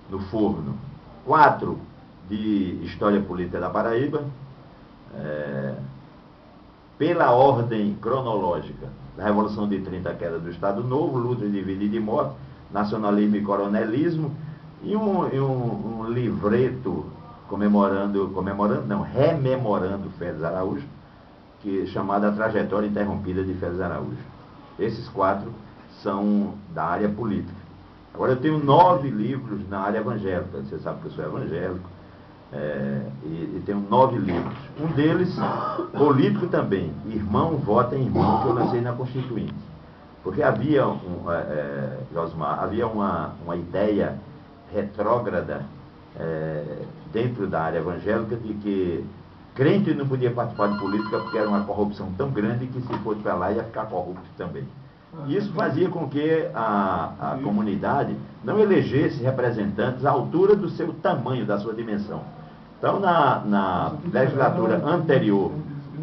no forno, 4 de História Política da Paraíba, pela ordem cronológica da Revolução de 30, a queda do Estado Novo, luta de vida e de morte, nacionalismo e coronelismo, e um livreto rememorando Félix Araújo, chamado A Trajetória Interrompida de Félix Araújo. Esses 4 são da área política. Agora, eu tenho 9 livros na área evangélica. Você sabe que eu sou evangélico. E tenho 9 livros. Um deles, político também. Irmão, vota em irmão, que eu lancei na Constituinte. Porque havia, Josmar, havia uma ideia retrógrada dentro da área evangélica de que crente não podia participar de política porque era uma corrupção tão grande que se fosse para lá ia ficar corrupto também. E isso fazia com que a comunidade não elegesse representantes à altura do seu tamanho, da sua dimensão. Então, na legislatura anterior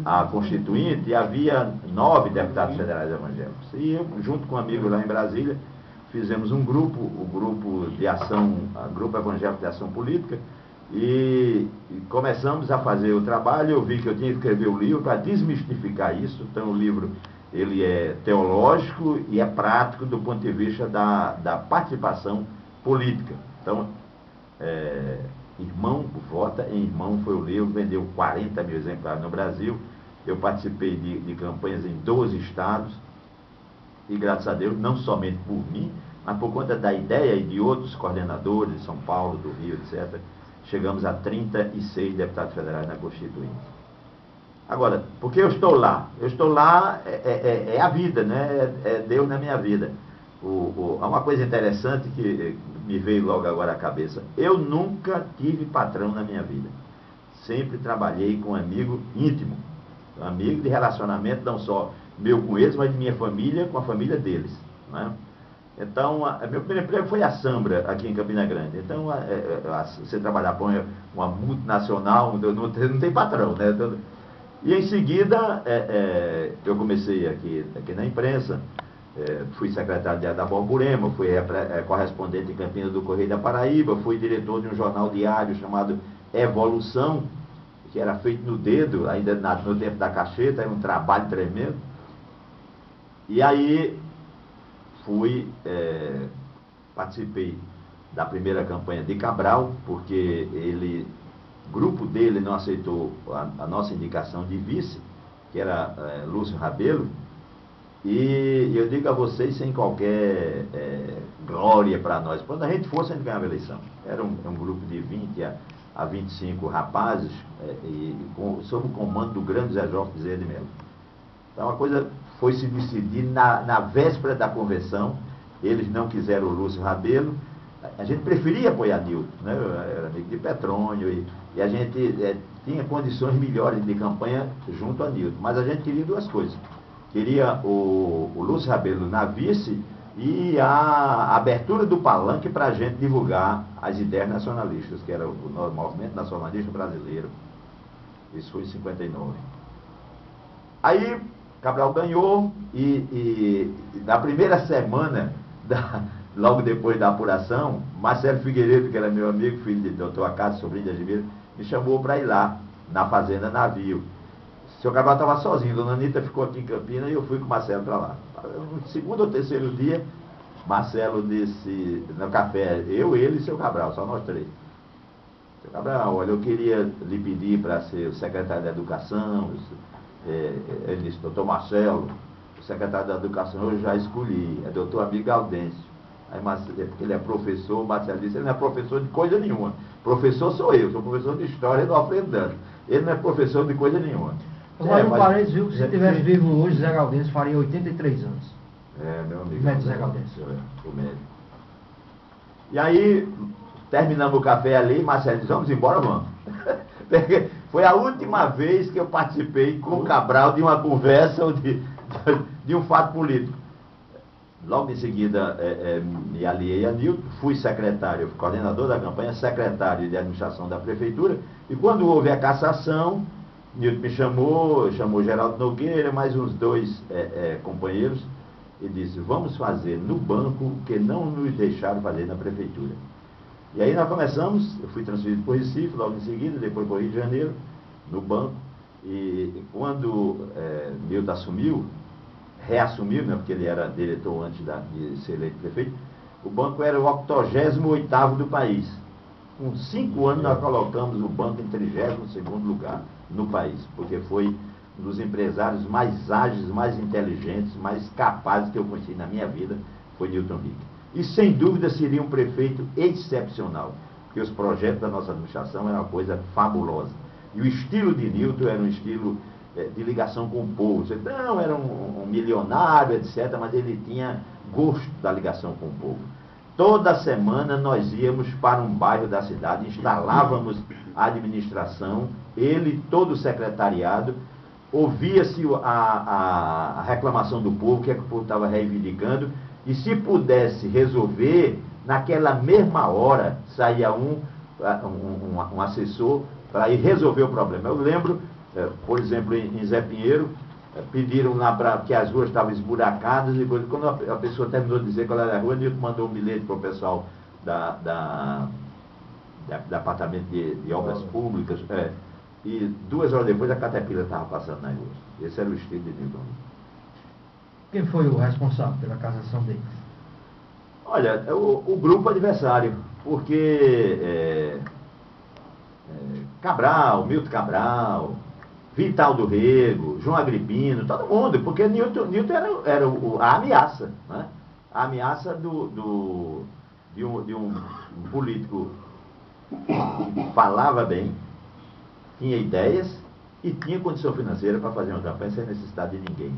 à Constituinte, havia 9 deputados federais evangélicos. E eu, junto com amigos lá em Brasília, fizemos um grupo, o grupo de ação, o Grupo Evangélico de Ação Política, e começamos a fazer o trabalho. Eu vi que eu tinha que escrever o livro para desmistificar isso. Então, o livro ele é teológico e é prático do ponto de vista da participação política. Então, Irmão, Vota em Irmão foi o livro, vendeu 40 mil exemplares no Brasil. Eu participei de campanhas em 12 estados, e graças a Deus, não somente por mim, mas por conta da ideia e de outros coordenadores de São Paulo, do Rio, etc., chegamos a 36 deputados federais na Constituinte. Agora, por que eu estou lá? Eu estou lá, é a vida, né? É Deus na minha vida. Há uma coisa interessante que me veio logo agora à cabeça. Eu nunca tive patrão na minha vida. Sempre trabalhei com um amigo íntimo. Um amigo de relacionamento, não só meu com eles, mas de minha família com a família deles, né? Então, meu primeiro emprego foi a Sambra, aqui em Campina Grande. Então, você trabalhar com uma multinacional, não tem patrão, né? E em seguida, eu comecei aqui na imprensa, fui secretário da Borborema, fui correspondente em Campinas do Correio da Paraíba, fui diretor de um jornal diário chamado Evolução, que era feito no dedo, ainda no tempo da cacheta, era um trabalho tremendo. E aí participei da primeira campanha de Cabral, porque o grupo dele não aceitou a nossa indicação de vice, que era Lúcio Rabelo, e eu digo a vocês sem qualquer glória para nós, quando a gente fosse, a gente ganhava a eleição. Era um grupo de 20 a 25 rapazes, sob o comando do grande Zé Jorge Bezerra de Mello. Então a coisa foi se decidir na véspera da convenção. Eles não quiseram o Lúcio Rabelo. A gente preferia apoiar Nilton, né? Eu era amigo de Petrônio e a gente tinha condições melhores de campanha junto a Nilton. Mas a gente queria 2 coisas. Queria o Lúcio Rabelo na vice e a abertura do palanque para a gente divulgar as ideias nacionalistas, que era o movimento nacionalista brasileiro. Isso foi em 59. Aí Cabral ganhou e na primeira semana, logo depois da apuração, Marcelo Figueiredo, que era meu amigo, filho de doutor Acácio, sobrinho de Agibeiro, me chamou para ir lá, na Fazenda Navio. O senhor Cabral estava sozinho, dona Anitta ficou aqui em Campinas e eu fui com o Marcelo para lá. No segundo ou terceiro dia, Marcelo disse, no café, ele e seu Cabral, só nós 3. Seu Cabral, olha, eu queria lhe pedir para ser o secretário da Educação. Ele disse, doutor Marcelo, o secretário da Educação eu já escolhi, é doutor Amigo Gaudêncio. Aí, porque ele é professor, o Marcelo disse, ele não é professor de coisa nenhuma. Professor sou eu, sou professor de História do Alfredo Dantas. Ele não é professor de coisa nenhuma. Agora, parênteses, viu, que se estivesse vivo hoje, Zé Gaudêncio faria 83 anos. Meu amigo. O médico Zé Gaudêncio. O médico. E aí, terminamos o café ali, Marcelo disse, vamos embora, vamos. Foi a última vez que eu participei com o Cabral de uma conversa ou de um fato político. Logo em seguida, me aliei a Nilton, fui secretário, coordenador da campanha, secretário de administração da prefeitura, e quando houve a cassação, Nilton me chamou Geraldo Nogueira, mais uns 2 companheiros, e disse, vamos fazer no banco o que não nos deixaram fazer na prefeitura. E aí nós começamos, eu fui transferido para o Recife, logo em seguida, depois para o Rio de Janeiro, no banco. E quando Nilton assumiu, reassumiu, né, porque ele era diretor antes de ser eleito prefeito, o banco era o 88º do país. Com 5 anos nós colocamos o banco em 32º lugar no país, porque foi um dos empresários mais ágeis, mais inteligentes, mais capazes que eu conheci na minha vida, foi Nilton Rick. E sem dúvida seria um prefeito excepcional, porque os projetos da nossa administração eram uma coisa fabulosa. E o estilo de Nilton era um estilo de ligação com o povo. Você não era um milionário, etc., mas ele tinha gosto da ligação com o povo. Toda semana nós íamos para um bairro da cidade, instalávamos a administração, ele, todo o secretariado, ouvia-se a reclamação do povo, o que é que o povo estava reivindicando, e se pudesse resolver, naquela mesma hora saía um assessor para ir resolver o problema. Eu lembro, por exemplo, em Zé Pinheiro, pediram lá que as ruas estavam esburacadas, e quando a pessoa terminou de dizer qual era a rua, Nilton mandou um bilhete para o pessoal do Departamento de Obras Públicas, e 2 horas depois a Caterpillar estava passando nas ruas. Esse era o estilo de Nilton. Quem foi o responsável pela cassação deles? Olha, o grupo adversário, porque Cabral, Milton Cabral, Vital do Rego, João Agripino, todo mundo, porque Nilton era a ameaça, né? A ameaça de um político que falava bem, tinha ideias e tinha condição financeira para fazer uma campanha sem necessidade de ninguém.